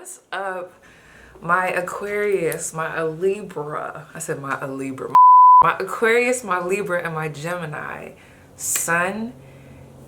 What's up, my Aquarius, my Libra? I said my Libra. My Aquarius, my Libra, and my Gemini, Sun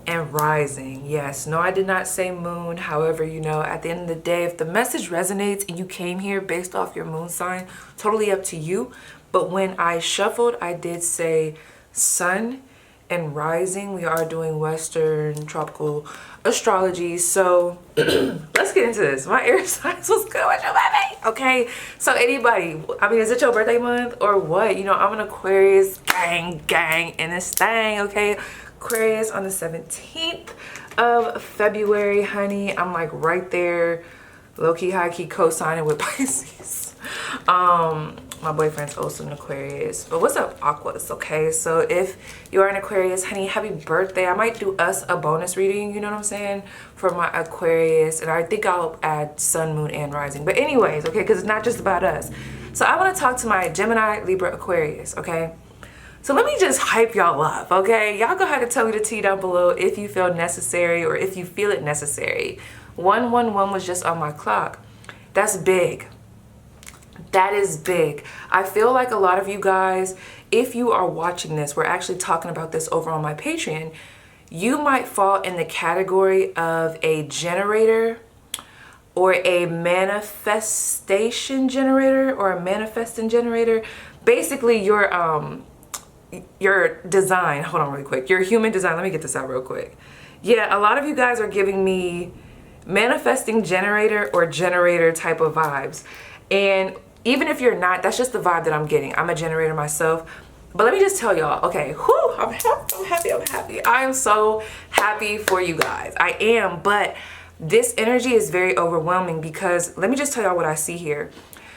and Rising. Yes, no, I did not say moon. However, you know, at the end of the day, if the message resonates and you came here based off your moon sign, totally up to you. But when I shuffled, I did say Sun and Rising. We are doing Western tropical astrology, so let's get into this. My air signs was good with your baby. Okay, so anybody, I mean, is it your birthday month or what? You know, I'm an Aquarius gang in this thing. Okay, Aquarius on the 17th of February, honey. I'm like right there, low-key, high-key co-signing with Pisces. My boyfriend's also an Aquarius. But what's up, Aquas? Okay, so if you are an Aquarius, honey, happy birthday. I might do us a bonus reading, you know what I'm saying, for my Aquarius. And I think I'll add Sun, Moon, and Rising. But anyways, okay, because it's not just about us. So I want to talk to my Gemini, Libra, Aquarius, okay? So let me just hype y'all up, okay? Y'all go ahead and tell me the tea down below if you feel necessary or if you feel it necessary. 111 was just on my clock. That's big. That is big. I feel like a lot of you guys, if you are watching this, we're actually talking about this over on my Patreon, you might fall in the category of a generator or a manifestation generator or a manifesting generator. Basically, your design, hold on really quick, your human design, let me get this out real quick. Yeah, a lot of you guys are giving me manifesting generator or generator type of vibes. And even if you're not, that's just the vibe that I'm getting. I'm a generator myself. But let me just tell y'all, okay, whew, I'm happy. I am so happy for you guys. I am, but this energy is very overwhelming because let me just tell y'all what I see here.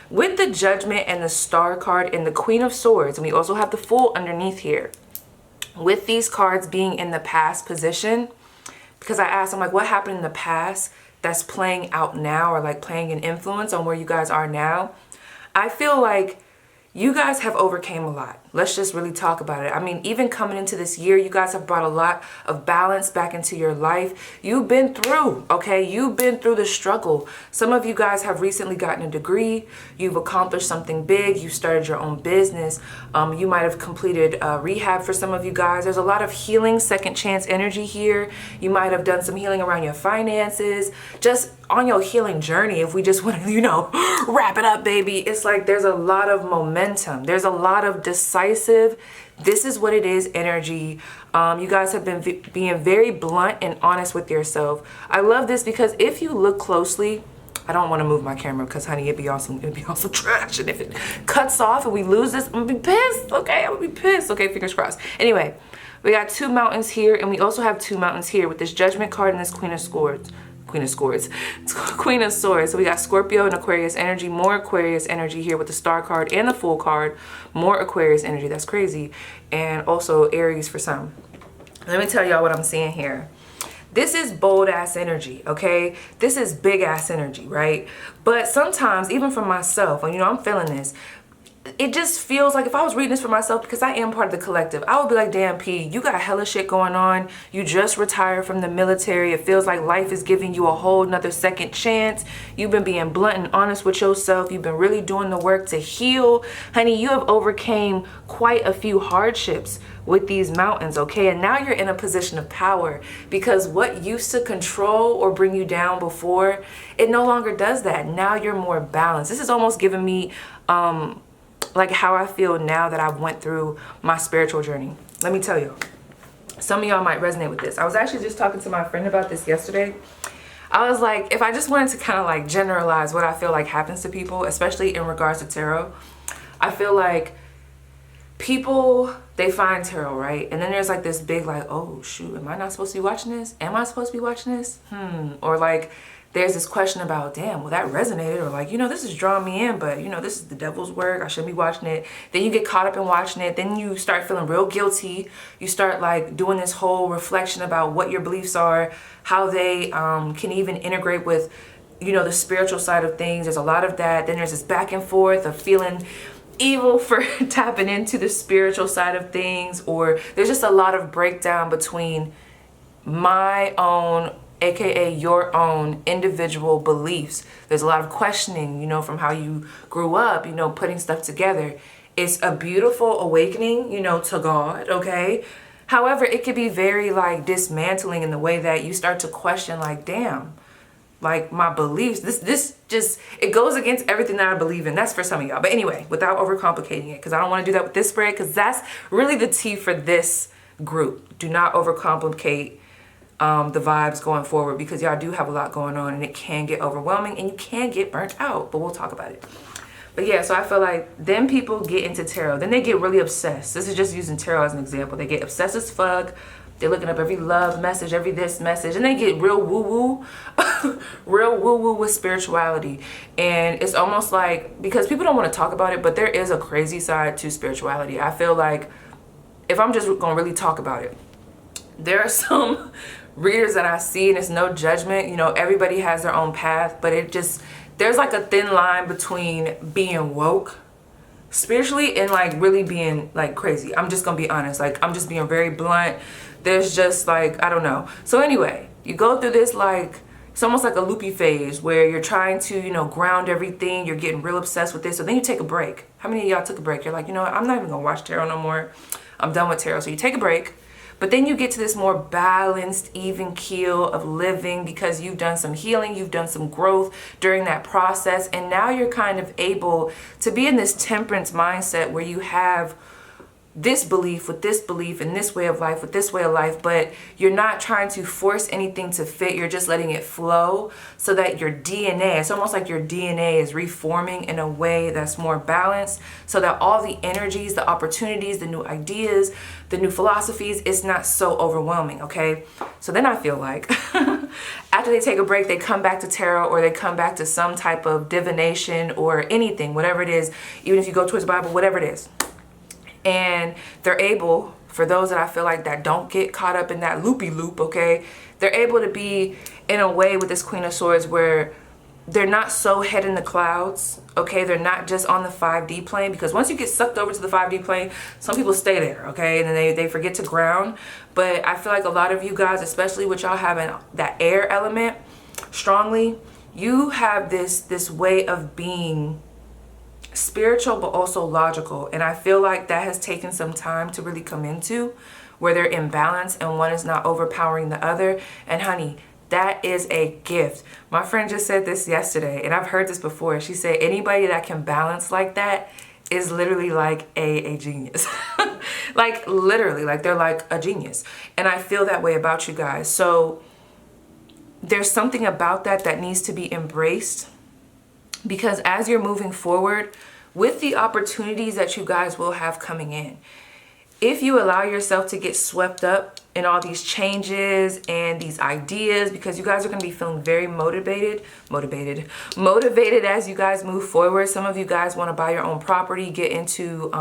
With the Judgment and the Star card and the Queen of Swords, and we also have the Fool underneath here. With these cards being in the past position, because I asked, I'm like, what happened in the past that's playing out now or like playing an influence on where you guys are now? I feel like you guys have overcame a lot. Let's just really talk about it. I mean, even coming into this year, you guys have brought a lot of balance back into your life. You've been through, okay? You've been through the struggle. Some of you guys have recently gotten a degree. You've accomplished something big. You started your own business. You might have completed rehab for some of you guys. There's a lot of healing, second chance energy here. You might have done some healing around your finances. Just on your healing journey, if we just want to, you know, wrap it up, baby. It's like there's a lot of momentum. There's a lot of decisive, this is what it is energy. You guys have been being very blunt and honest with yourself. I love this because if you look closely, I don't want to move my camera because, honey, it'd be awesome trash. And if it cuts off and we lose this, I'm gonna be pissed. Okay, I'm gonna be pissed. Okay, fingers crossed. Anyway, we got two mountains here, and we also have two mountains here with this Judgment card and this Queen of Swords. Queen of Swords. So we got Scorpio and Aquarius energy, more Aquarius energy here with the Star card and the Fool card, more Aquarius energy. That's crazy. And also Aries for some. Let me tell y'all what I'm seeing here. This is bold ass energy, okay? This is big ass energy, right? But sometimes, even for myself, when you know I'm feeling this, it just feels like if I was reading this for myself, because I am part of the collective, I would be like, damn, P, you got hella shit going on. You just retired from the military. It feels like life is giving you a whole nother second chance. You've been being blunt and honest with yourself. You've been really doing the work to heal. Honey, you have overcame quite a few hardships with these mountains, okay? And now you're in a position of power because what used to control or bring you down before, it no longer does that. Now you're more balanced. This is almost giving me, like how I feel now that I've went through my spiritual journey. Let me tell you, some of y'all might resonate with this. I was actually just talking to my friend about this yesterday. I was like, if I just wanted to kind of like generalize what I feel like happens to people, especially in regards to tarot, I feel like people, they find tarot, right? And then there's like this big like, oh shoot, am I not supposed to be watching this? Am I supposed to be watching this? Or like, there's this question about, damn, well that resonated, or like, you know, this is drawing me in, but you know, this is the devil's work. I shouldn't be watching it. Then you get caught up in watching it. Then you start feeling real guilty. You start like doing this whole reflection about what your beliefs are, how they can even integrate with, you know, the spiritual side of things. There's a lot of that. Then there's this back and forth of feeling evil for tapping into the spiritual side of things, or there's just a lot of breakdown between my own aka your own individual beliefs. There's a lot of questioning, you know, from how you grew up, you know, putting stuff together. It's a beautiful awakening, you know, to God, okay? However, it could be very like dismantling in the way that you start to question, like, damn, like my beliefs, this just, it goes against everything that I believe in. That's for some of y'all. But anyway, without overcomplicating it, because I don't want to do that with this spread, because that's really the tea for this group. Do not overcomplicate the vibes going forward, because y'all do have a lot going on and it can get overwhelming and you can get burnt out, but we'll talk about it. But yeah, so I feel like then people get into tarot, then they get really obsessed. This is just using tarot as an example. They get obsessed as fuck. They're looking up every love message, every this message, and they get real woo-woo, real woo-woo with spirituality. And it's almost like, because people don't want to talk about it, but there is a crazy side to spirituality. I feel like, if I'm just gonna really talk about it, there are some readers that I see, and it's no judgment, you know, everybody has their own path, but it just, there's like a thin line between being woke spiritually and like really being like crazy. I'm just gonna be honest, like I'm just being very blunt. There's just like, I don't know. So anyway, you go through this, like, it's almost like a loopy phase where you're trying to, you know, ground everything. You're getting real obsessed with this. So then you take a break. How many of y'all took a break? You're like, you know what? I'm not even gonna watch tarot no more. I'm done with tarot. So you take a break. But then you get to this more balanced, even keel of living, because you've done some healing, you've done some growth during that process. And now you're kind of able to be in this temperance mindset where you have this belief with this belief and this way of life with this way of life, but you're not trying to force anything to fit. You're just letting it flow so that your DNA, it's almost like your DNA is reforming in a way that's more balanced, so that all the energies, the opportunities, the new ideas, the new philosophies, it's not so overwhelming, okay? So then I feel like after they take a break, they come back to tarot, or they come back to some type of divination or anything, whatever it is, even if you go towards the Bible, whatever it is. And they're able, for those that I feel like that don't get caught up in that loopy loop, okay, they're able to be in a way with this Queen of Swords where they're not so head in the clouds, okay? They're not just on the 5D plane, because once you get sucked over to the 5D plane, some people stay there, okay? And then they forget to ground. But I feel like a lot of you guys, especially with y'all having that air element strongly, you have this way of being spiritual but also logical, and I feel like that has taken some time to really come into, where they're in balance and one is not overpowering the other. And honey, that is a gift. My friend just said this yesterday, and I've heard this before. She said anybody that can balance like that is literally like a genius. Like literally, like they're like a genius. And I feel that way about you guys. So there's something about that that needs to be embraced, because as you're moving forward with the opportunities that you guys will have coming in, if you allow yourself to get swept up in all these changes and these ideas, because you guys are going to be feeling very motivated as you guys move forward. Some of you guys want to buy your own property, get into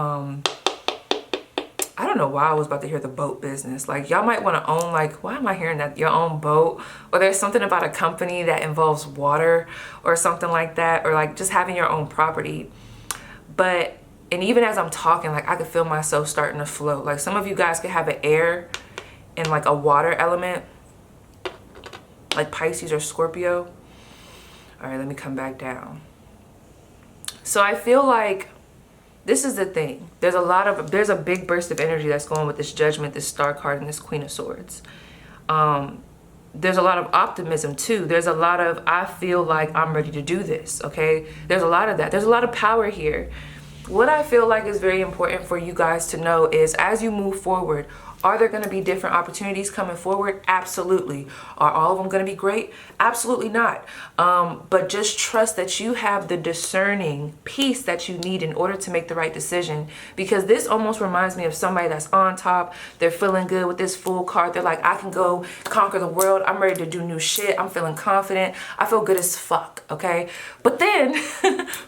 I don't know why I was about to hear the boat business. Like y'all might want to own, like, why am I hearing that? Your own boat, or there's something about a company that involves water or something like that, or like just having your own property. But, and even as I'm talking, like I could feel myself starting to float. Like some of you guys could have an air and like a water element, like Pisces or Scorpio. All right, let me come back down. So I feel like this is the thing. There's a big burst of energy that's going with this Judgment, this Star card, and this Queen of Swords. There's a lot of optimism too. There's a lot of, I feel like I'm ready to do this, okay? There's a lot of that. There's a lot of power here. What I feel like is very important for you guys to know is, as you move forward, are there going to be different opportunities coming forward? Absolutely. Are all of them going to be great? Absolutely not. But just trust that you have the discerning piece that you need in order to make the right decision. Because this almost reminds me of somebody that's on top. They're feeling good with this Fool card. They're like, I can go conquer the world. I'm ready to do new shit. I'm feeling confident. I feel good as fuck, okay? But then,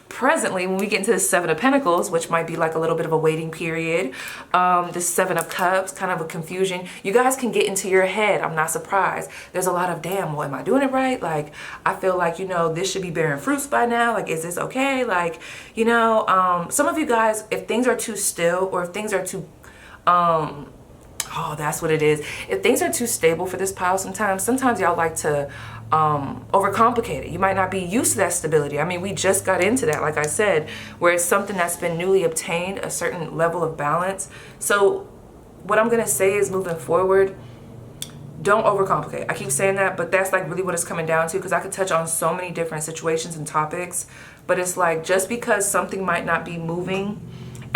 presently, when we get into the Seven of Pentacles, which might be like a little bit of a waiting period, the Seven of Cups, kind of a confusion, you guys can get into your head. I'm not surprised. There's a lot of, damn, well, am I doing it right? Like, I feel like, you know, this should be bearing fruits by now. Like, is this okay? Like, you know, some of you guys, if things are too still, or if things are too oh, that's what it is. If things are too stable for this pile sometimes y'all like to overcomplicate it. You might not be used to that stability. I mean, we just got into that, like I said, where it's something that's been newly obtained, a certain level of balance. So what I'm gonna say is, moving forward, don't overcomplicate. I keep saying that, but that's like really what it's coming down to, because I could touch on so many different situations and topics, but it's like, just because something might not be moving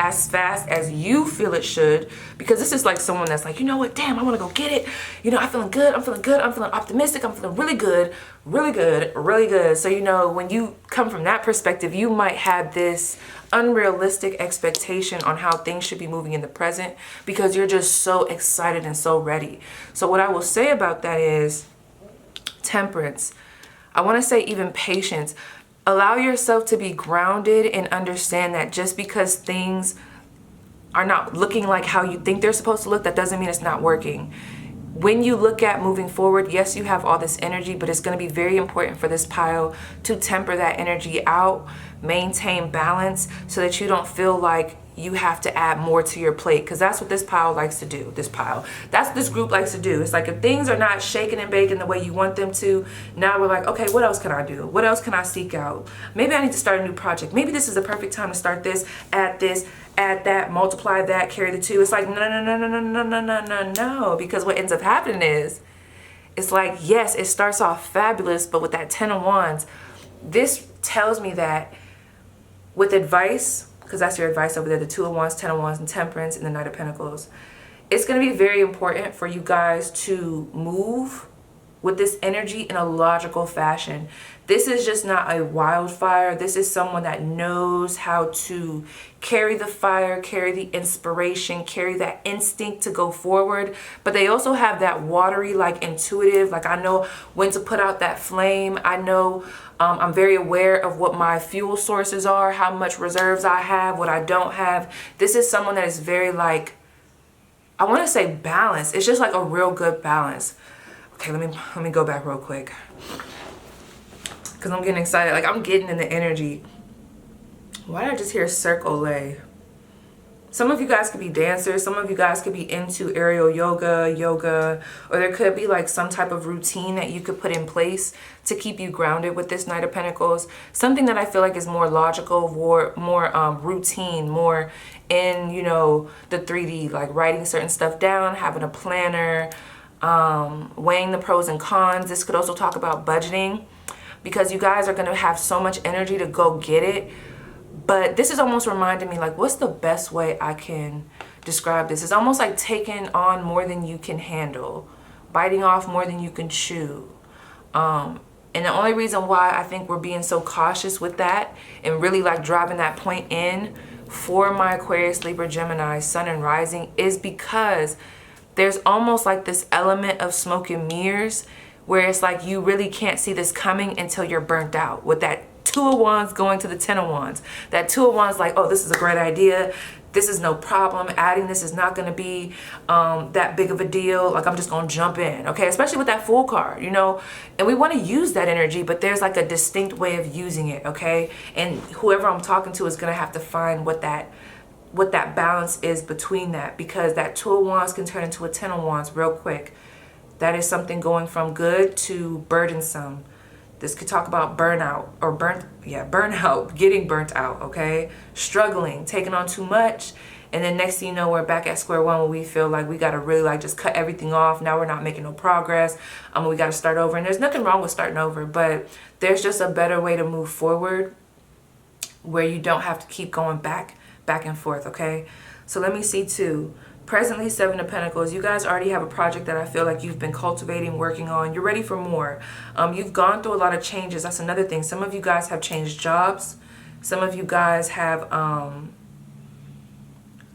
as fast as you feel it should, because this is like someone that's like, you know what, damn, I want to go get it. You know, I'm feeling good, I'm feeling good, I'm feeling optimistic, I'm feeling really good, really good, really good. So, you know, when you come from that perspective, you might have this unrealistic expectation on how things should be moving in the present, because you're just so excited and so ready. So what I will say about that is temperance. I want to say even patience. Allow yourself to be grounded and understand that just because things are not looking like how you think they're supposed to look, that doesn't mean it's not working. When you look at moving forward, yes, you have all this energy, but it's going to be very important for this pile to temper that energy out, maintain balance, so that you don't feel like you have to add more to your plate, because that's what this pile likes to do. That's what this group likes to do. It's like, if things are not shaking and baking the way you want them to, now we're like, okay, what else can I do? What else can I seek out? Maybe I need to start a new project. Maybe this is the perfect time to start this, add that, multiply that, carry the two. It's like, no, because what ends up happening is, it's like, yes, it starts off fabulous, but with that 10 of Wands, this tells me that with advice, because that's your advice over there, the 2 of Wands, 10 of Wands, and Temperance, and the Knight of Pentacles, it's going to be very important for you guys to move with this energy in a logical fashion. This is just not a wildfire. This is someone that knows how to carry the fire, carry the inspiration, carry that instinct to go forward. But they also have that watery, like intuitive, like, I know when to put out that flame. I know I'm very aware of what my fuel sources are, how much reserves I have, what I don't have. This is someone that is very, like, I want to say balanced. It's just like a real good balance. Okay, let me go back real quick, because I'm getting excited. Like, I'm getting in the energy. Why did I just hear circle lay? Some of you guys could be dancers. Some of you guys could be into aerial yoga, or there could be like some type of routine that you could put in place to keep you grounded with this Knight of Pentacles. Something that I feel like is more logical, more routine, more in, you know, the 3D, like writing certain stuff down, having a planner, weighing the pros and cons. This could also talk about budgeting, because you guys are going to have so much energy to go get it. But this is almost reminding me, like, what's the best way I can describe this? It's almost like taking on more than you can handle, biting off more than you can chew. And the only reason why I think we're being so cautious with that and really like driving that point in for my Aquarius, Libra, Gemini, Sun and Rising is because there's almost like this element of smoke and mirrors, where it's like you really can't see this coming until you're burnt out. With that 2 of Wands going to the 10 of Wands. That 2 of Wands, like, oh, this is a great idea. This is no problem. Adding this is not going to be that big of a deal. Like, I'm just going to jump in, okay? Especially with that Fool card, you know? And we want to use that energy, but there's like a distinct way of using it, okay? And whoever I'm talking to is going to have to find what that balance is between that, because that 2 of Wands can turn into a 10 of Wands real quick. That is something going from good to burdensome. This could talk about burnout, or burnout, getting burnt out, okay? Struggling, taking on too much, and then next thing you know, we're back at square one, where we feel like we got to really like just cut everything off. Now we're not making no progress. We got to start over, and there's nothing wrong with starting over, but there's just a better way to move forward where you don't have to keep going back and forth, okay? So let me see too. Presently, 7 of Pentacles. You guys already have a project that I feel like you've been cultivating, working on. You're ready for more. You've gone through a lot of changes. That's another thing. Some of you guys have changed jobs. Some of you guys have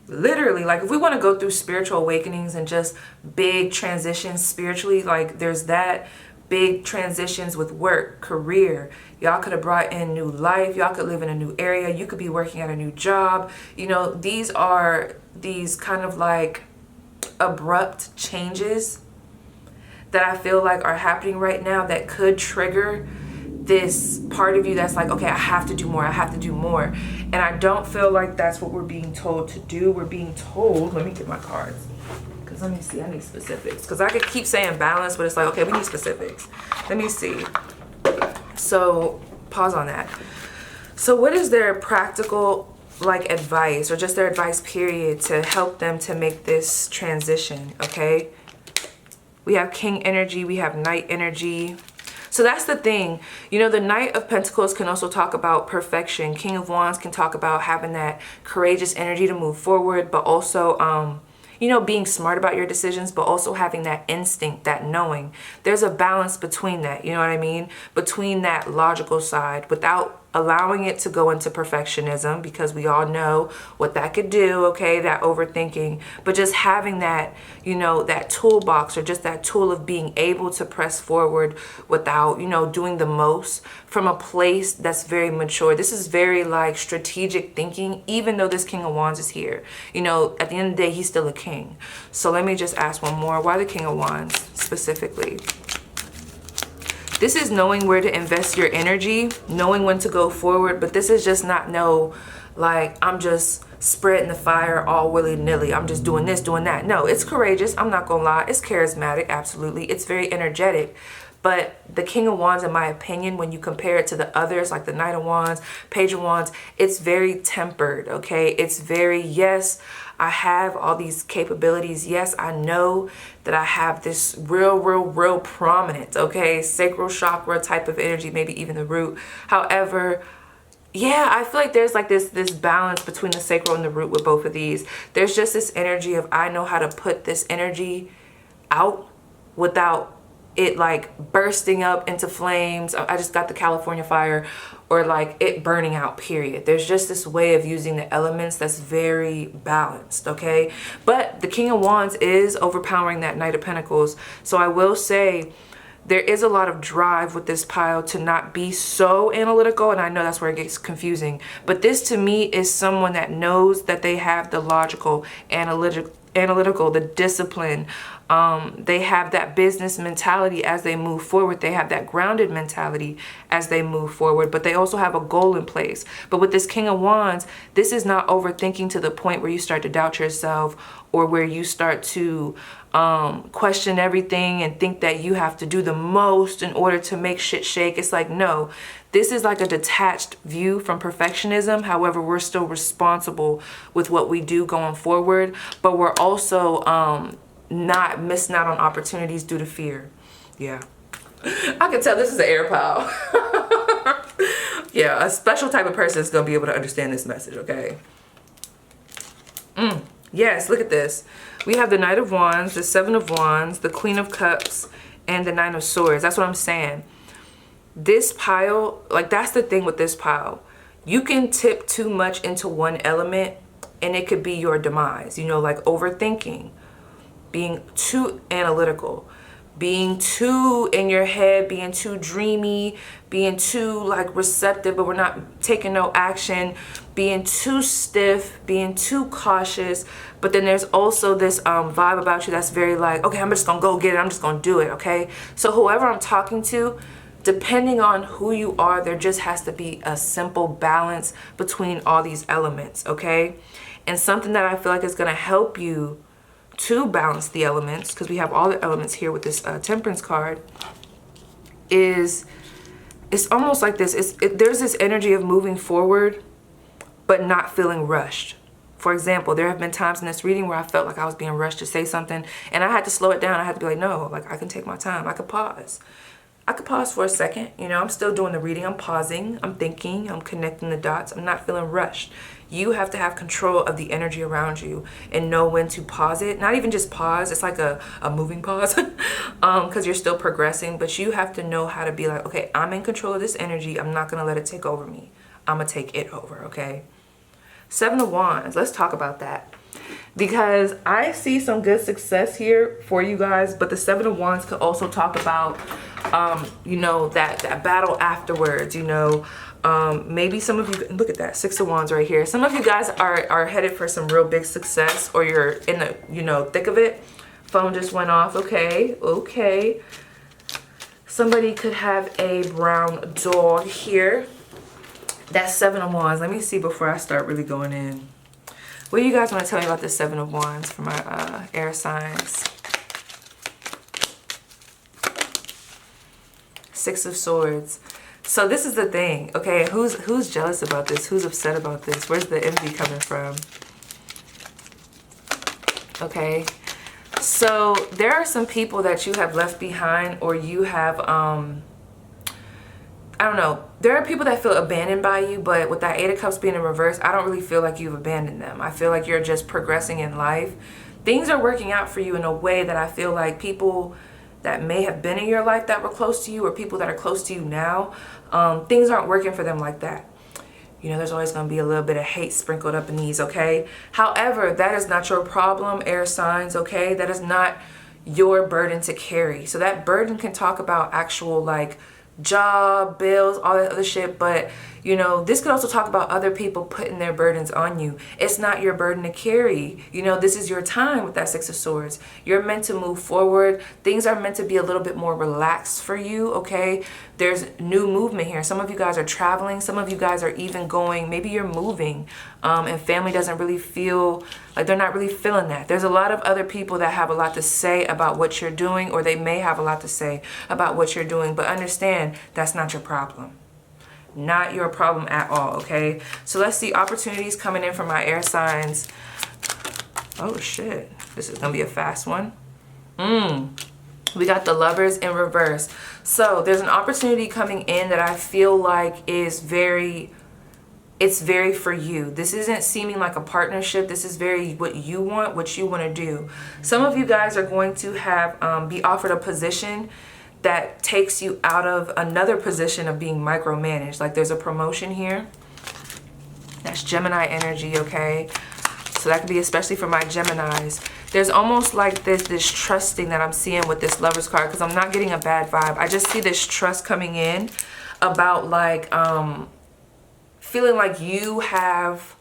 literally, like, if we want to go through spiritual awakenings and just big transitions spiritually, like there's that. Big transitions with work, career. Y'all could have brought in new life. Y'all could live in a new area. You could be working at a new job. You know, these are these kind of like abrupt changes that I feel like are happening right now that could trigger this part of you that's like, okay, I have to do more. I have to do more. And I don't feel like that's what we're being told to do. We're being told, let me get my cards, because Let me see. I need specifics. Because I could keep saying balance, but it's like, okay, we need specifics. Let me see. So, pause on that. So what is their practical, like, advice, or just their advice, period, to help them to make this transition, okay? We have King energy. We have Knight energy. So that's the thing. You know, the Knight of Pentacles can also talk about perfection. King of Wands can talk about having that courageous energy to move forward, but also, you know, being smart about your decisions, but also having that instinct, that knowing. There's a balance between that, you know what I mean? Between that logical side, without allowing it to go into perfectionism, because we all know what that could do, okay, that overthinking, but just having that, you know, that toolbox, or just that tool of being able to press forward without, you know, doing the most, from a place that's very mature. This is very like strategic thinking, even though this King of Wands is here. You know, at the end of the day, he's still a king. So let me just ask one more. Why the King of Wands specifically? This is knowing where to invest your energy, knowing when to go forward, but this is just not like, I'm just spreading the fire all willy-nilly. I'm just doing this, doing that. No, it's courageous. I'm not gonna lie. It's charismatic, absolutely. It's very energetic. But the King of Wands, in my opinion, when you compare it to the others, like the Knight of Wands, Page of Wands, it's very tempered, okay? It's very, yes, I have all these capabilities. Yes, I know that I have this real prominent, okay, sacral chakra type of energy, maybe even the root. However, yeah, I feel like there's like this balance between the sacral and the root with both of these. There's just this energy of, I know how to put this energy out without it like bursting up into flames. I just got the California fire, or like it burning out, period. There's just this way of using the elements that's very balanced, okay? But the King of Wands is overpowering that Knight of Pentacles. So I will say there is a lot of drive with this pile to not be so analytical, and I know that's where it gets confusing. But this to me is someone that knows that they have the logical, analytical, the discipline. They have that business mentality as they move forward. They have that grounded mentality as they move forward, but they also have a goal in place. But with this King of Wands, this is not overthinking to the point where you start to doubt yourself, or where you start to question everything and think that you have to do the most in order to make shit shake. It's like, no, this is like a detached view from perfectionism. However, we're still responsible with what we do going forward, but we're also not missing out on opportunities due to fear. Yeah, I can tell this is an air pile. Yeah, a special type of person is gonna be able to understand this message, okay? Yes, look at this. We have the Knight of Wands, the Seven of Wands, the Queen of Cups, and the Nine of Swords. That's what I'm saying. This pile, like, that's the thing with this pile. You can tip too much into one element and it could be your demise. You know, like overthinking, being too analytical, being too in your head, being too dreamy, being too like receptive, but we're not taking no action, being too stiff, being too cautious. But then there's also this vibe about you that's very like, okay, I'm just gonna go get it, I'm just gonna do it, okay? So whoever I'm talking to, depending on who you are, there just has to be a simple balance between all these elements, okay? And something that I feel like is gonna help you to balance the elements, because we have all the elements here with this Temperance card, is it's almost like this. There's this energy of moving forward, but not feeling rushed. For example, there have been times in this reading where I felt like I was being rushed to say something, and I had to slow it down. I had to be like, no, like I can take my time. I could pause. I could pause for a second. You know, I'm still doing the reading. I'm pausing. I'm thinking. I'm connecting the dots. I'm not feeling rushed. You have to have control of the energy around you and know when to pause it. Not even just pause. It's like a moving pause because you're still progressing. But you have to know how to be like, okay, I'm in control of this energy. I'm not going to let it take over me. I'm going to take it over, okay? Seven of Wands. Let's talk about that. Because I see some good success here for you guys. But the Seven of Wands could also talk about, you know, that battle afterwards, you know. Maybe some of you, look at that, Six of Wands right here. Some of you guys are headed for some real big success, or you're in the, you know, thick of it. Phone just went off. Okay, okay. Somebody could have a brown dog here. That's Seven of Wands. Let me see before I start really going in. What do you guys want to tell me about this Seven of Wands for my air signs? Six of Swords. So this is the thing, okay? Who's jealous about this? Who's upset about this? Where's the envy coming from? Okay. So there are some people that you have left behind, or you have I don't know. There are people that feel abandoned by you, but with that Eight of Cups being in reverse, I don't really feel like you've abandoned them. I feel like you're just progressing in life. Things are working out for you in a way that I feel like people that may have been in your life that were close to you, or people that are close to you now, things aren't working for them like that. You know, there's always going to be a little bit of hate sprinkled up in these, okay? However, that is not your problem, air signs, okay? That is not your burden to carry. So that burden can talk about actual, like, job, bills, all that other shit, but you know, this could also talk about other people putting their burdens on you. It's not your burden to carry. You know, this is your time with that Six of Swords. You're meant to move forward. Things are meant to be a little bit more relaxed for you, okay? There's new movement here. Some of you guys are traveling. Some of you guys are even going, maybe you're moving, and family doesn't really feel like, they're not really feeling that. There's a lot of other people that have a lot to say about what you're doing, or they may have a lot to say about what you're doing, but understand that's not your problem. Not your problem at all, okay? So let's see opportunities coming in for my air signs. Oh shit, this is gonna be a fast one. We got the Lovers in reverse. So there's an opportunity coming in that I feel like is it's very for you. This isn't seeming like a partnership. This is very what you want to do. Some of you guys are going to have be offered a position that takes you out of another position of being micromanaged. Like there's a promotion here. That's Gemini energy, okay? So that could be especially for my Geminis. There's almost like this trusting that I'm seeing with this Lovers card, because I'm not getting a bad vibe. I just see this trust coming in about like feeling like you have,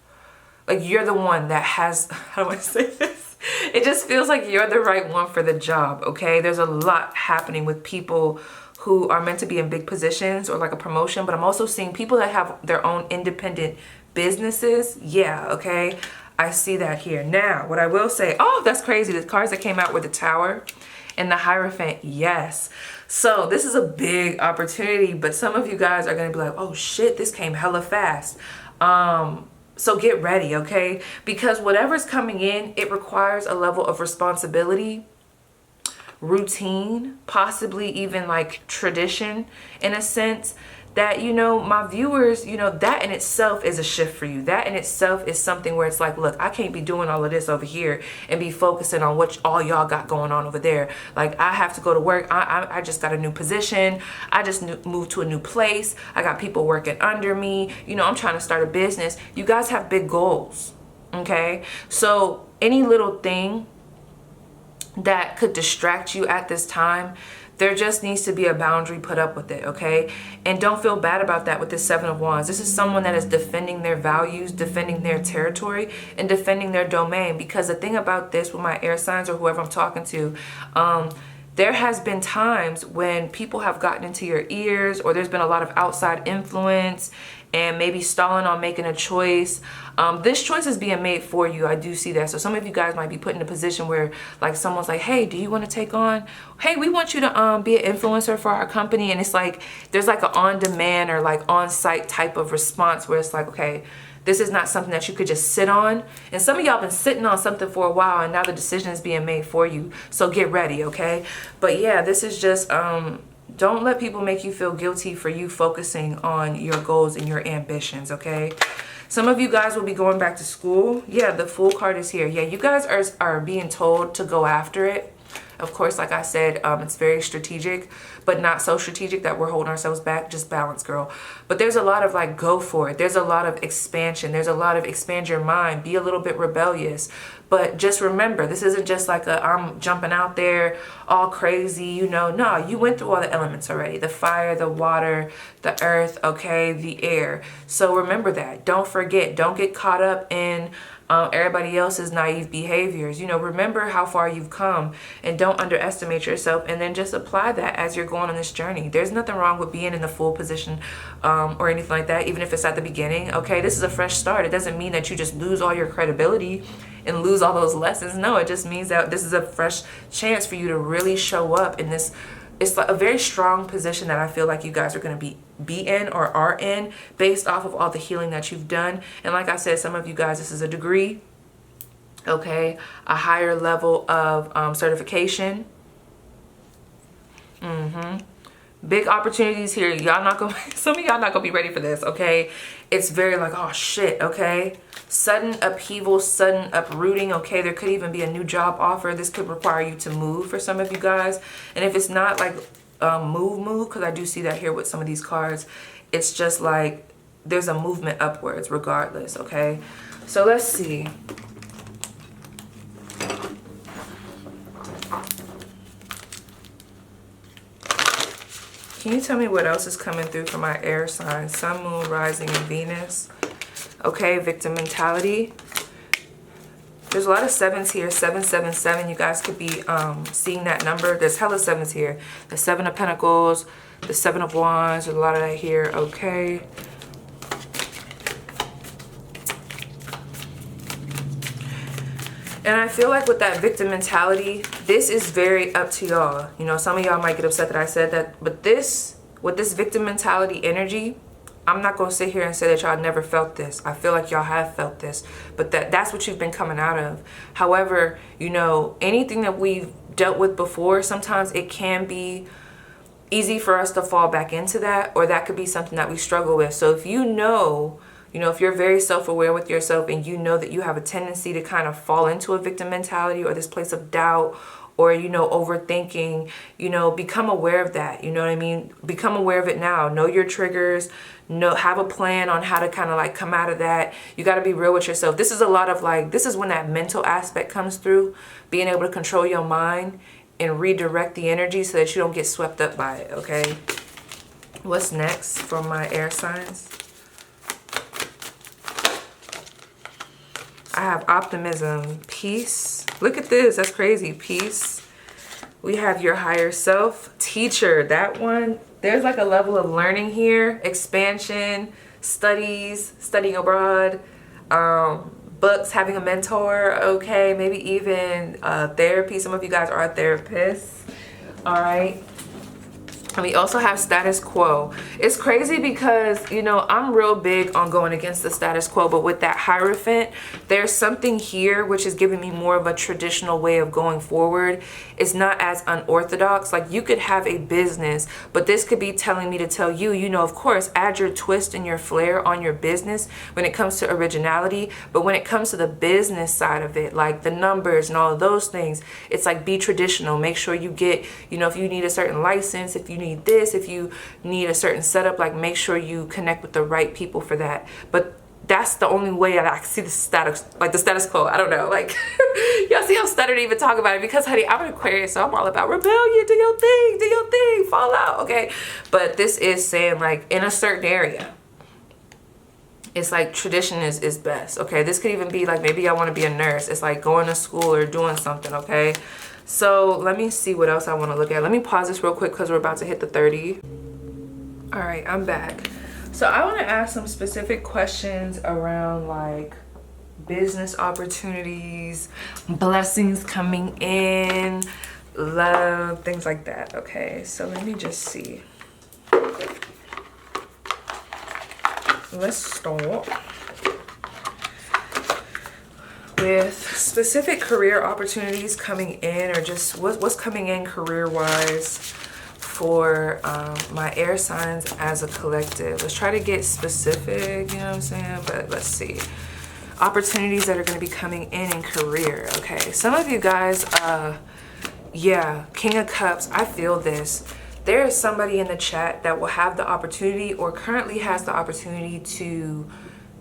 like you're the one that has, how do I say this? It just feels like you're the right one for the job, okay? There's a lot happening with people who are meant to be in big positions or like a promotion, but I'm also seeing people that have their own independent businesses. Yeah, okay? I see that here. Now, what I will say, oh, that's crazy. The cards that came out were the Tower and the Hierophant. Yes. So this is a big opportunity, but some of you guys are going to be like, oh shit, this came hella fast. So get ready, okay? Because whatever's coming in, it requires a level of responsibility, routine, possibly even like tradition in a sense that, you know, my viewers, you know, that in itself is a shift for you. That in itself is something where it's like, look, I can't be doing all of this over here and be focusing on what all y'all got going on over there. Like, I have to go to work. I just got a new position. I just moved to a new place. I got people working under me. You know, I'm trying to start a business. You guys have big goals, okay? So any little thing that could distract you at this time, there just needs to be a boundary put up with it, okay? And don't feel bad about that with this Seven of Wands. This is someone that is defending their values, defending their territory, and defending their domain. Because the thing about this with my air signs or whoever I'm talking to, there has been times when people have gotten into your ears, or there's been a lot of outside influence and maybe stalling on making a choice. This choice is being made for you. I do see that. So some of you guys might be put in a position where like someone's like, hey, do you want to take on, hey, we want you to be an influencer for our company. And it's like, there's like an on-demand or like on-site type of response where it's like, okay, this is not something that you could just sit on. And some of y'all been sitting on something for a while, and now the decision is being made for you. So get ready, okay? But yeah, this is just, don't let people make you feel guilty for you focusing on your goals and your ambitions, okay? Some of you guys will be going back to school. Yeah, the Fool card is here. Yeah, you guys are being told to go after it. Of course, like I said, it's very strategic, but not so strategic that we're holding ourselves back. Just balance, girl. But there's a lot of like, go for it. There's a lot of expansion. There's a lot of expand your mind. Be a little bit rebellious. But just remember, this isn't just like a I'm jumping out there all crazy, you know. No, you went through all the elements already. The fire, the water, the earth, okay, the air. So remember that. Don't forget. Don't get caught up in everybody else's naive behaviors. You know, remember how far you've come and don't underestimate yourself, and then just apply that as you're going on this journey. There's nothing wrong with being in the full position or anything like that, even if it's at the beginning. Okay, this is a fresh start. It doesn't mean that you just lose all your credibility and lose all those lessons. No, it just means that this is a fresh chance for you to really show up in this. It's like a very strong position that I feel like you guys are going to be in or are in, based off of all the healing that you've done. And like I said, some of you guys, this is a degree, okay, a higher level of certification. Big opportunities here. Y'all not gonna, some of y'all not gonna be ready for this, okay? It's very like, oh shit, okay? Sudden upheaval, sudden uprooting, okay? There could even be a new job offer. This could require you to move for some of you guys. And if it's not like move, because I do see that here with some of these cards, it's just like there's a movement upwards regardless, okay? So let's see. Can you tell me what else is coming through for my air signs? Sun, Moon, Rising, and Venus. Okay, victim mentality. There's a lot of sevens here. 777. You guys could be seeing that number. There's hella sevens here. The Seven of Pentacles, the Seven of Wands. There's a lot of that here. Okay. And I feel like with that victim mentality, this is very up to y'all. You know, some of y'all might get upset that I said that, but this, with this victim mentality energy, I'm not going to sit here and say that y'all never felt this. I feel like y'all have felt this, but that's what you've been coming out of. However, you know, anything that we've dealt with before, sometimes it can be easy for us to fall back into that, or that could be something that we struggle with. So if you know, if you're very self-aware with yourself and you know that you have a tendency to kind of fall into a victim mentality or this place of doubt or, you know, overthinking, you know, become aware of that. You know what I mean? Become aware of it now. Know your triggers. Have a plan on how to kind of like come out of that. You got to be real with yourself. This is a lot of like, this is when that mental aspect comes through, being able to control your mind and redirect the energy so that you don't get swept up by it, okay? What's next for my air signs? I have optimism, peace. Look at this, that's crazy, peace. We have your higher self, teacher, that one. There's like a level of learning here, expansion, studies, studying abroad, books, having a mentor, okay, maybe even therapy. Some of you guys are therapists, all right? And we also have status quo. It's crazy because, you know, I'm real big on going against the status quo, but with that Hierophant, there's something here which is giving me more of a traditional way of going forward. It's not as unorthodox. Like, you could have a business, but this could be telling me to tell you, you know, of course, add your twist and your flair on your business when it comes to originality. But when it comes to the business side of it, like the numbers and all of those things, it's like, be traditional. Make sure you get, you know, if you need a certain license, if you need this, if you need a certain setup, like make sure you connect with the right people for that. But that's the only way that I can see the status, like the status quo. I don't know, like y'all see I'm stuttering to even talk about it because, honey, I'm an Aquarius, so I'm all about rebellion. Do your thing, fall out, okay? But this is saying, like, in a certain area, it's like tradition is best, okay? This could even be like, maybe I want to be a nurse. It's like going to school or doing something, okay? So let me see what else I want to look at. Let me pause this real quick because we're about to hit the 30. All right, I'm back. So I want to ask some specific questions around like business opportunities, blessings coming in, love, things like that. Okay, so let me just see. Let's start with specific career opportunities coming in, or just what's coming in career-wise for my air signs as a collective. Let's try to get specific, you know what I'm saying? But let's see. Opportunities that are going to be coming in career. Okay, some of you guys, yeah, King of Cups, I feel this. There is somebody in the chat that will have the opportunity or currently has the opportunity to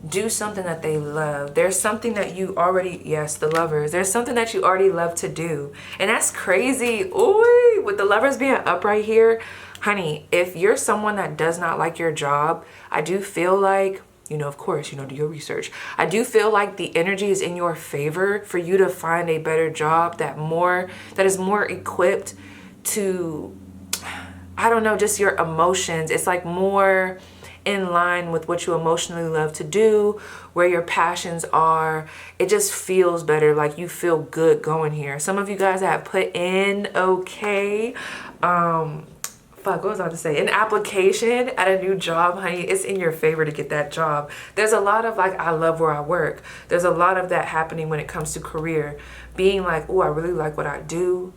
do something that they love. There's something that you already, yes, the lovers, there's something that you already love to do. And that's crazy. Ooh, with the lovers being up right here, honey, if you're someone that does not like your job, I do feel like, you know, of course, you know, do your research. I do feel like the energy is in your favor for you to find a better job that is more equipped to, I don't know, just your emotions. It's like more in line with what you emotionally love to do, where your passions are. It just feels better, like you feel good going here. Some of you guys have put in, okay, what was I about to say? An application at a new job, honey, it's in your favor to get that job. There's a lot of like, I love where I work. There's a lot of that happening when it comes to career. Being like, oh, I really like what I do.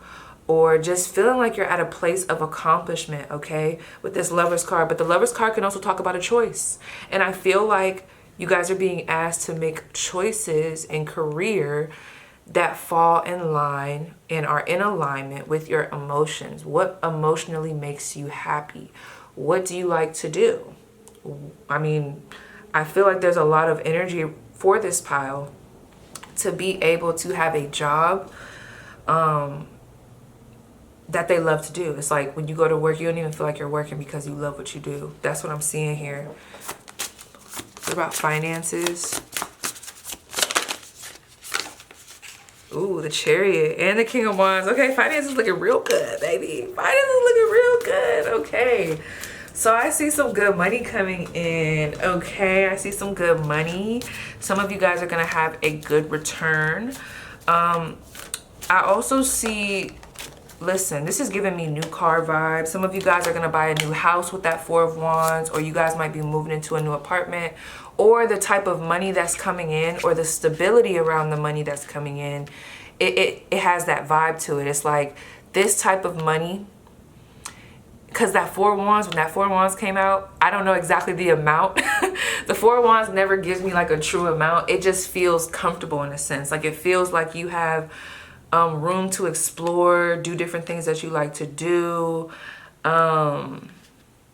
Or just feeling like you're at a place of accomplishment, okay, with this Lover's card. But the Lover's card can also talk about a choice. And I feel like you guys are being asked to make choices in career that fall in line and are in alignment with your emotions. What emotionally makes you happy? What do you like to do? I mean, I feel like there's a lot of energy for this pile to be able to have a job that they love to do. It's like when you go to work, you don't even feel like you're working because you love what you do. That's what I'm seeing here. What about finances? Ooh, the Chariot and the King of Wands. Okay, finances looking real good, baby. Finances looking real good. Okay. So I see some good money coming in. Okay, I see some good money. Some of you guys are going to have a good return. I also see, listen, this is giving me new car vibes. Some of you guys are going to buy a new house with that Four of Wands, or you guys might be moving into a new apartment, or the type of money that's coming in, or the stability around the money that's coming in. It has that vibe to it. It's like this type of money, because that Four of Wands, when that Four of Wands came out, I don't know exactly the amount. The Four of Wands never gives me like a true amount. It just feels comfortable in a sense. Like it feels like you have room to explore, do different things that you like to do.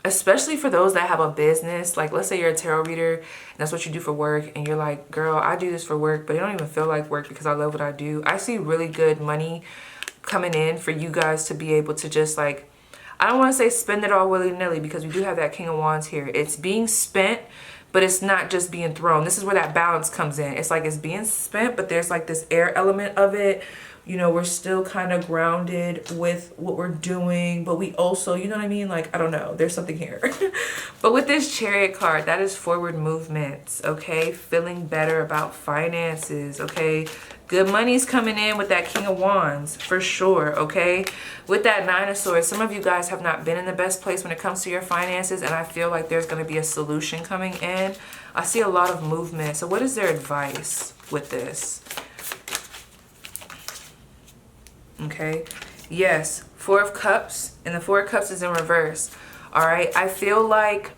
Especially for those that have a business. Like let's say you're a tarot reader and that's what you do for work, and you're like, girl, I do this for work, but it don't even feel like work because I love what I do. I see really good money coming in for you guys to be able to just like, I don't want to say spend it all willy-nilly, because we do have that King of Wands here. It's being spent, but it's not just being thrown. This is where that balance comes in. It's like it's being spent, but there's like this air element of it. You know, we're still kind of grounded with what we're doing, but we also, you know what I mean? Like, I don't know, there's something here. But with this Chariot card, that is forward movements, okay? Feeling better about finances, okay? Good money's coming in with that King of Wands, for sure, okay? With that Nine of Swords, some of you guys have not been in the best place when it comes to your finances, and I feel like there's going to be a solution coming in. I see a lot of movement. So what is their advice with this? Okay, yes, Four of Cups, and the Four of Cups is in reverse. All right, I feel like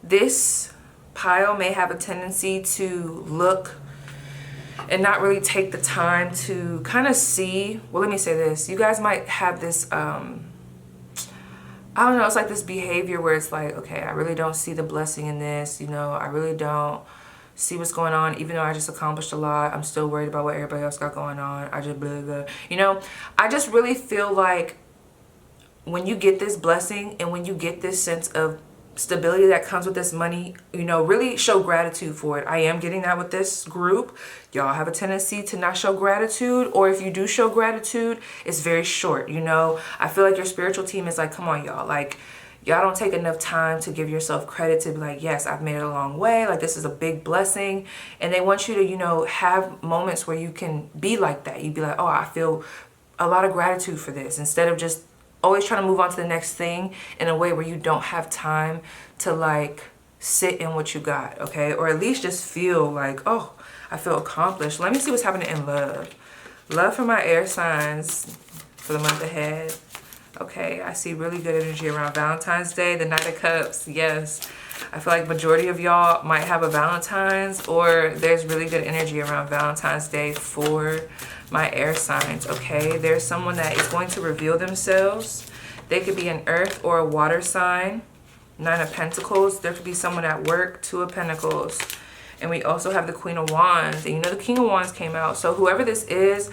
this pile may have a tendency to look and not really take the time to kind of see. Well, let me say this. You guys might have this, I don't know, it's like this behavior where it's like, okay, I really don't see the blessing in this. You know, I really don't see what's going on. Even though I just accomplished a lot, I'm still worried about what everybody else got going on. I just blah, blah. You know, I just really feel like when you get this blessing and when you get this sense of stability that comes with this money, you know, really show gratitude for it. I am getting that with this group. Y'all have a tendency to not show gratitude, or if you do show gratitude, it's very short. You know, I feel like your spiritual team is like, come on, y'all, like, y'all don't take enough time to give yourself credit to be like, yes, I've made it a long way. Like, this is a big blessing. And they want you to, you know, have moments where you can be like that. You'd be like, oh, I feel a lot of gratitude for this, instead of just always trying to move on to the next thing in a way where you don't have time to like sit in what you got, okay? Or at least just feel like, oh, I feel accomplished. Let me see what's happening in love. Love for my air signs for the month ahead. Okay, I see really good energy around Valentine's Day, the Knight of Cups, yes. I feel like majority of y'all might have a Valentine's, or there's really good energy around Valentine's Day for my air signs, okay? There's someone that is going to reveal themselves. They could be an earth or a water sign. Nine of Pentacles. There could be someone at work. Two of Pentacles. And we also have the Queen of Wands. And you know the King of Wands came out. So whoever this is,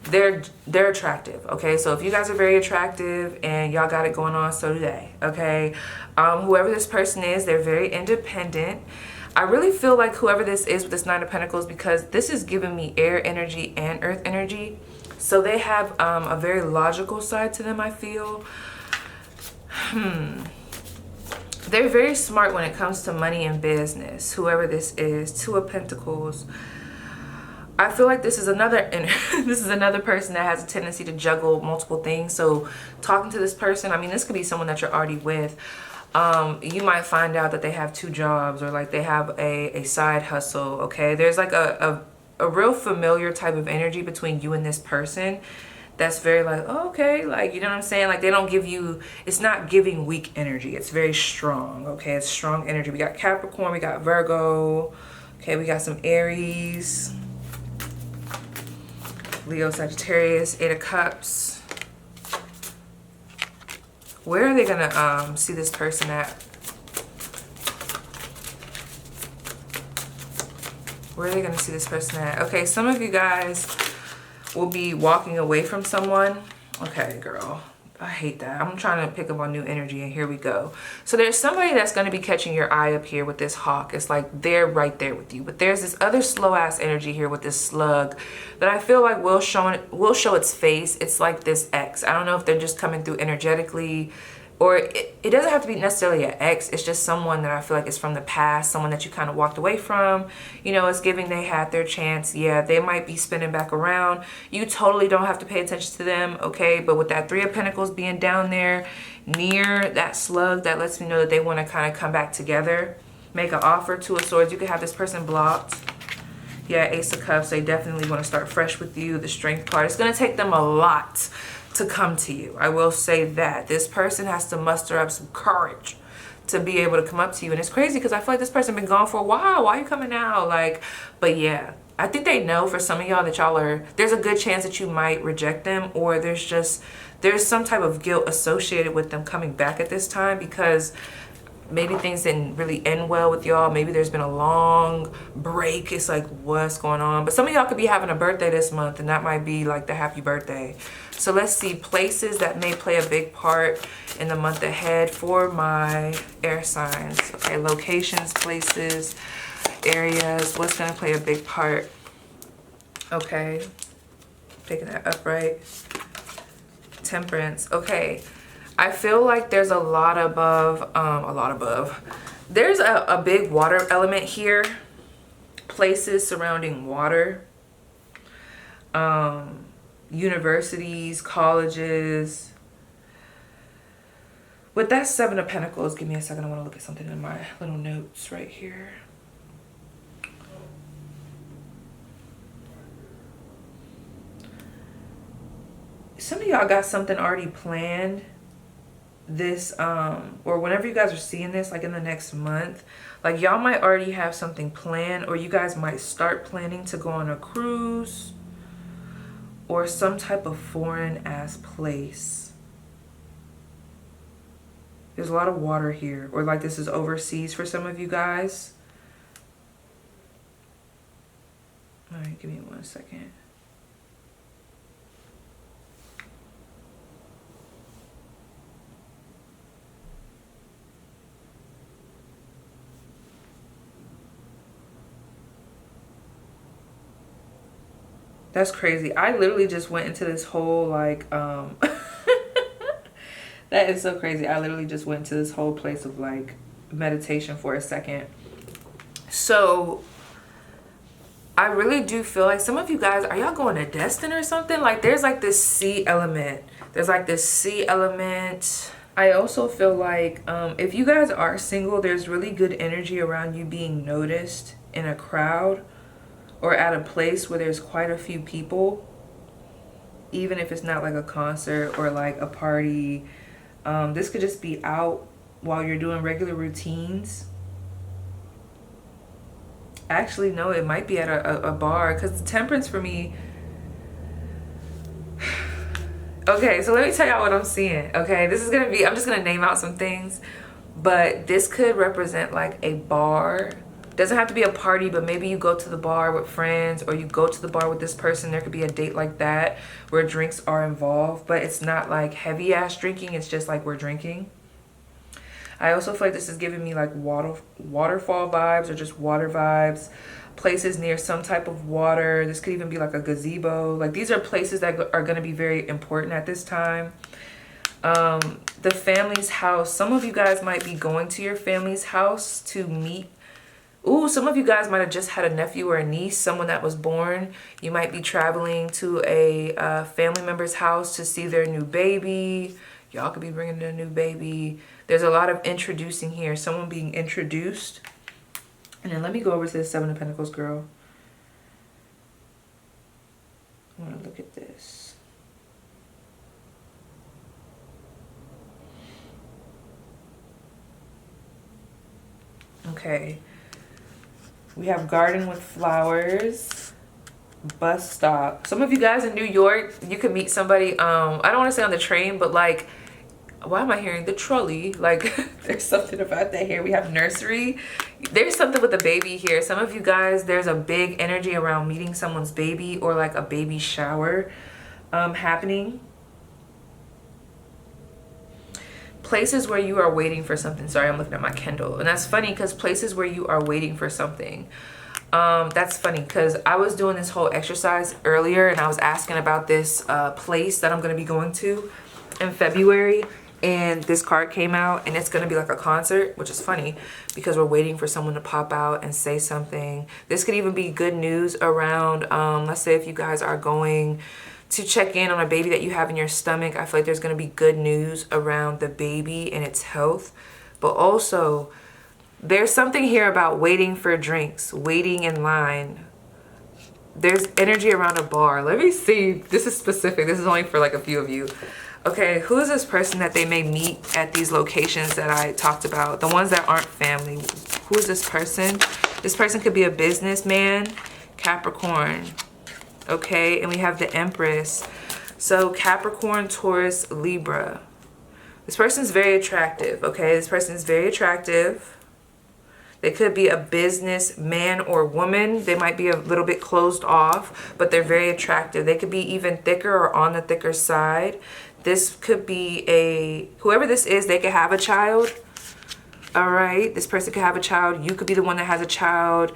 they're attractive, okay? So if you guys are very attractive and y'all got it going on, so do they, okay? Whoever this person is, they're very independent. I really feel like whoever this is with this Nine of Pentacles, because this is giving me air energy and earth energy. So they have a very logical side to them, I feel. They're very smart when it comes to money and business, whoever this is. Two of Pentacles. I feel like this is another this is another person that has a tendency to juggle multiple things. So talking to this person, I mean, this could be someone that you're already with. You might find out that they have 2 jobs, or like they have a side hustle. Okay, there's like a real familiar type of energy between you and this person that's very like, oh, okay, like, you know what I'm saying? Like, they don't give you, it's not giving weak energy. It's very strong. Okay, it's strong energy. We got Capricorn, we got Virgo. Okay, we got some Aries, Leo, Sagittarius, 8 of Cups. Where are they gonna see this person at? Where are they gonna see this person at? Okay, some of you guys will be walking away from someone. Okay, girl, I hate that. I'm trying to pick up on new energy, and here we go. So there's somebody that's going to be catching your eye up here with this hawk. It's like they're right there with you. But there's this other slow ass energy here with this slug that I feel like will show its face. It's like this X. I don't know if they're just coming through energetically, or it doesn't have to be necessarily an ex. It's just someone that I feel like is from the past, someone that you kind of walked away from. You know, it's giving they had their chance. Yeah, they might be spinning back around. You totally don't have to pay attention to them, okay? But with that 3 of Pentacles being down there near that slug, that lets me know that they want to kind of come back together, make an offer. 2 of Swords, you could have this person blocked. Yeah, Ace of Cups, they definitely want to start fresh with you. The Strength card, it's going to take them a lot to come to you. I will say that this person has to muster up some courage to be able to come up to you. And it's crazy because I feel like this person been gone for a while. Why are you coming now? Like, but yeah, I think they know for some of y'all that y'all are, there's a good chance that you might reject them, or there's some type of guilt associated with them coming back at this time, because maybe things didn't really end well with y'all. Maybe there's been a long break. It's like, what's going on? But some of y'all could be having a birthday this month, and that might be like the happy birthday. So let's see places that may play a big part in the month ahead for my air signs. Okay, locations, places, areas, what's going to play a big part? Okay, picking that up, right? Temperance. Okay, I feel like there's a lot above, there's a big water element here. Places surrounding water. Universities, colleges. With that 7 of Pentacles, give me a second. I want to look at something in my little notes right here. Some of y'all got something already planned this, or whenever you guys are seeing this, like in the next month, like y'all might already have something planned, or you guys might start planning to go on a cruise or some type of foreign ass place. There's a lot of water here, or like this is overseas for some of you guys. All right, give me 1 second. That's crazy. I literally just went into this whole like that is so crazy. I literally just went to this whole place of like meditation for a second. So I really do feel like some of you guys, are y'all going to Destin or something? Like there's like this sea element. There's like this sea element. I also feel like if you guys are single, there's really good energy around you being noticed in a crowd, or at a place where there's quite a few people, even if it's not like a concert or like a party. This could just be out while you're doing regular routines. Actually, no, it might be at a bar, because the temperance for me... Okay, so let me tell y'all what I'm seeing. Okay, this is going to be... I'm just going to name out some things, but this could represent like a bar. Doesn't have to be a party, but maybe you go to the bar with friends, or you go to the bar with this person. There could be a date like that where drinks are involved, but it's not like heavy ass drinking. It's just like we're drinking. I also feel like this is giving me like waterfall vibes or just water vibes. Places near some type of water. This could even be like a gazebo. Like these are places that are going to be very important at this time. The family's house. Some of you guys might be going to your family's house to meet. Ooh, some of you guys might have just had a nephew or a niece, someone that was born. You might be traveling to a family member's house to see their new baby. Y'all could be bringing a new baby. There's a lot of introducing here. Someone being introduced. And then let me go over to the Seven of Pentacles, girl. I want to look at this. Okay. We have garden with flowers, bus stop. Some of you guys in New York, you could meet somebody, I don't want to say on the train, but like, why am I hearing the trolley? Like, there's something about that here. We have nursery. There's something with a baby here. Some of you guys, there's a big energy around meeting someone's baby or like a baby shower happening. Places where you are waiting for something. Sorry, I'm looking at my Kindle. And that's funny because places where you are waiting for something. That's funny because I was doing this whole exercise earlier and I was asking about this place that I'm going to be going to in February. And this card came out and it's going to be like a concert, which is funny because we're waiting for someone to pop out and say something. This could even be good news around, let's say if you guys are going to check in on a baby that you have in your stomach. I feel like there's going to be good news around the baby and its health. But also, there's something here about waiting for drinks, waiting in line. There's energy around a bar. Let me see. This is specific. This is only for like a few of you. Okay, who is this person that they may meet at these locations that I talked about? The ones that aren't family. Who is this person? This person could be a businessman, Capricorn. Okay, and we have the Empress. So Capricorn, Taurus, Libra. This person's very attractive, okay? This person is very attractive. They could be a business man or woman. They might be a little bit closed off, but they're very attractive. They could be even thicker or on the thicker side. This could be whoever this is, they could have a child. All right, this person could have a child. You could be the one that has a child.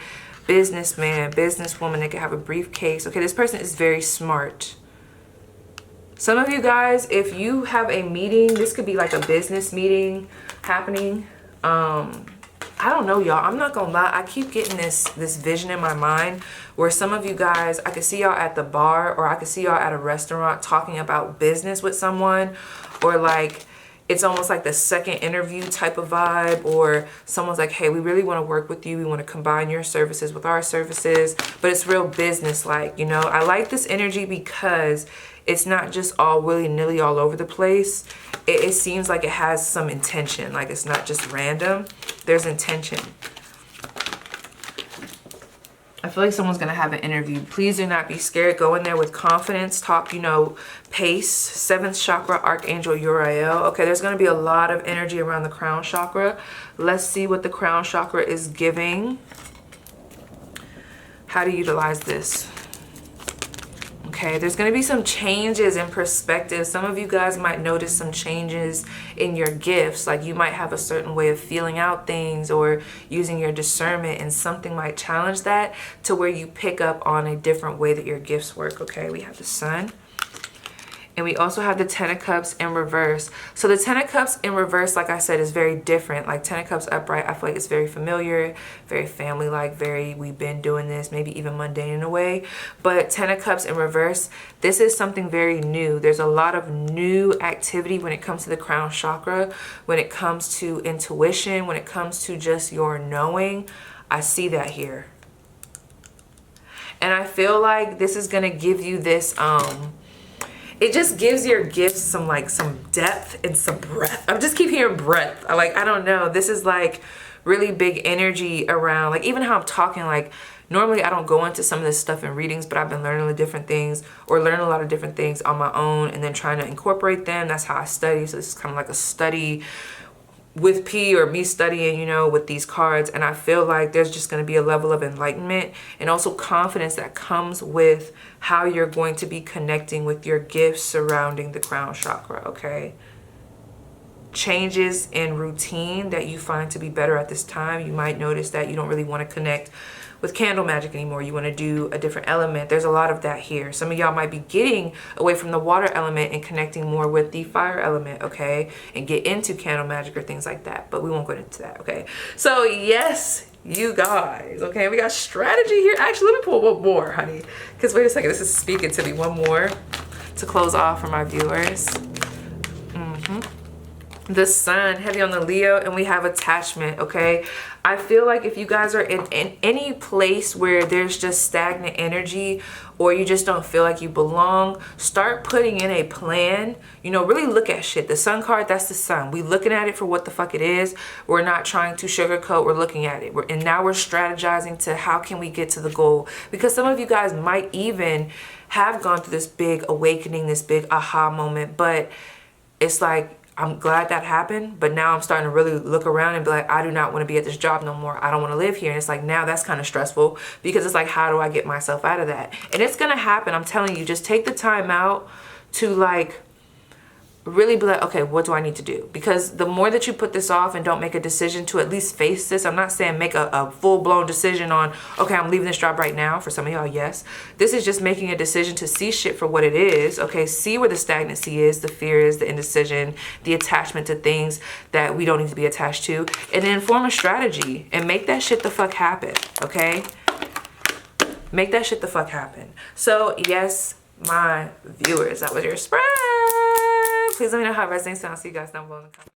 Businessman, businesswoman, they could have a briefcase. Okay, this person is very smart. Some of you guys, if you have a meeting, this could be like a business meeting happening. I don't know, y'all. I'm not gonna lie. I keep getting this vision in my mind where some of you guys, I could see y'all at the bar or I could see y'all at a restaurant talking about business with someone, or like it's almost like the second interview type of vibe, or someone's like, hey, we really want to work with you. We want to combine your services with our services, but it's real business-like, you know? I like this energy because it's not just all willy-nilly all over the place. It seems like it has some intention. Like it's not just random. There's intention. I feel like someone's going to have an interview. Please do not be scared. Go in there with confidence. Talk, you know, pace. 7th chakra, Archangel Uriel. Okay, there's going to be a lot of energy around the crown chakra. Let's see what the crown chakra is giving. How to utilize this. Okay, there's going to be some changes in perspective. Some of you guys might notice some changes in your gifts. Like you might have a certain way of feeling out things or using your discernment, and something might challenge that to where you pick up on a different way that your gifts work. Okay, we have the Sun. And we also have the Ten of Cups in reverse. So the Ten of Cups in reverse, like I said, is very different. Like Ten of Cups upright, I feel like it's very familiar, very family-like, we've been doing this, maybe even mundane in a way. But Ten of Cups in reverse, this is something very new. There's a lot of new activity when it comes to the crown chakra, when it comes to intuition, when it comes to just your knowing. I see that here. And I feel like this is going to give you this, it just gives your gifts some depth and some breadth. I just keep hearing breadth. I don't know. This is like really big energy around, like even how I'm talking, like normally I don't go into some of this stuff in readings, but I've been learning the different things or learning a lot of different things on my own and then trying to incorporate them. That's how I study. So this is kind of like a study with P, or me studying, you know, with these cards. And I feel like there's just going to be a level of enlightenment and also confidence that comes with how you're going to be connecting with your gifts surrounding the crown chakra, okay? changes in routine that you find to be better at this time. You might notice that you don't really want to connect with candle magic anymore. You want to do a different element. There's a lot of that here. Some of y'all might be getting away from the water element and connecting more with the fire element, okay? And get into candle magic or things like that. But we won't go into that, okay? So yes, you guys, okay? We got strategy here. Actually, let me pull one more, honey. Because wait a second, this is speaking to me. One more to close off for my viewers. The sun, heavy on the Leo, and we have attachment, okay? I feel like if you guys are in any place where there's just stagnant energy or you just don't feel like you belong, start putting in a plan. You know, really look at shit. The sun card, that's the sun. We looking at it for what the fuck it is. We're not trying to sugarcoat. We're looking at it. And now we're strategizing to how can we get to the goal. Because some of you guys might even have gone through this big awakening, this big aha moment, but it's like, I'm glad that happened, but now I'm starting to really look around and be like, I do not want to be at this job no more. I don't want to live here. And it's like, now that's kind of stressful because it's like, how do I get myself out of that? And it's going to happen. I'm telling you, just take the time out to like really be like, okay, what do I need to do? Because the more that you put this off and don't make a decision to at least face this, I'm not saying make a full-blown decision on, okay, I'm leaving this job right now. For some of y'all, yes. This is just making a decision to see shit for what it is, okay? See where the stagnancy is, the fear is, the indecision, the attachment to things that we don't need to be attached to, and then form a strategy and make that shit the fuck happen, okay? Make that shit the fuck happen. So, yes, my viewers, that was your spread. Please let me know how it resonates, and I'll see you guys down below in the comments.